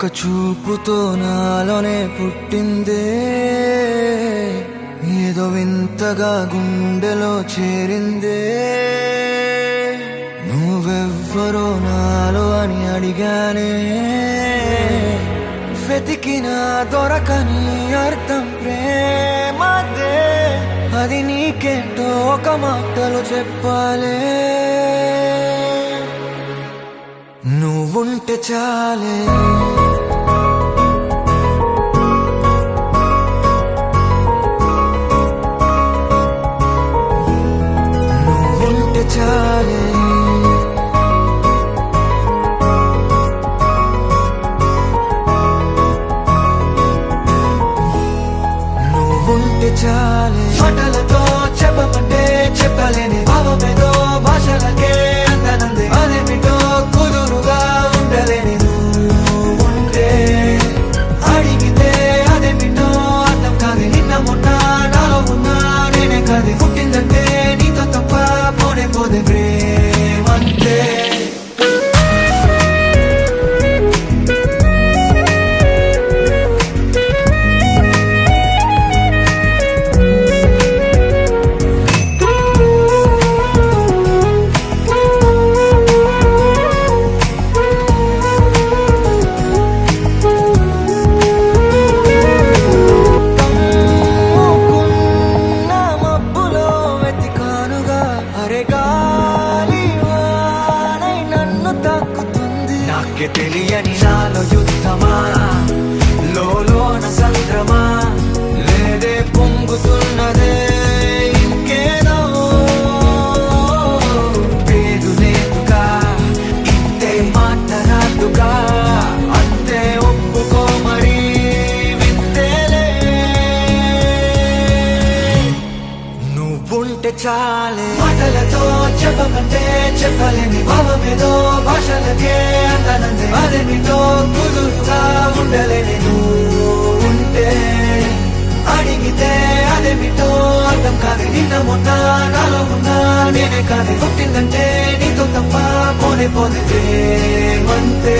ఒక్క చూపుతో నాలోనే పుట్టిందే, ఏదో వింతగా గుండెలో చేరిందే. నువ్వెవ్వరో నాలో అని అడిగానే, వెతికినా దొరకని అర్థం ప్రేమదే. అది నీకేంటో ఒక మాటలో చెప్పాలే, నువ్వుంటే చాలే. నువ్వుంటే చాలే. నువ్వుంటే చాలే. మాటలతో చెప్పమంటే చెప్పలేని భావమేదో భాషలకే అందనందే. అదేమిటో కుదురుగా ఉండలేని నువ్వుంటే, అడిగితే అదేమిటో అర్థం కాదు. నిన్న మొన్న నాలో ఉన్నా నేనే కాదు. పుట్టిందంటే నీతో తప్ప పోనే పోదే ప్రేమంతే. నాకే తెలియని నాలో యుద్ధమా, లోన సంద్రమా, లేదే పొంగుతున్నదే ఇంకేదో. పేరు లేదుగా ఇంతే మాట రాదుగా, అంతే ఒప్పుకో మరి వింతేలే. నువ్వుంటే చాలే. మాటలతో చెప్పమంటే చెప్పలేని భావమేదో భాషలకే అందనందే. అదేమిటో కుదురుగా ఉండలేని నువ్వుంటే, అడిగితే అదేమిటో అర్థం కాదు. నిన్న మొన్న నాలో ఉన్నా నేనే కాదు. పుట్టిందంటే నీతో తప్ప పోనే పోదే ప్రేమంతే.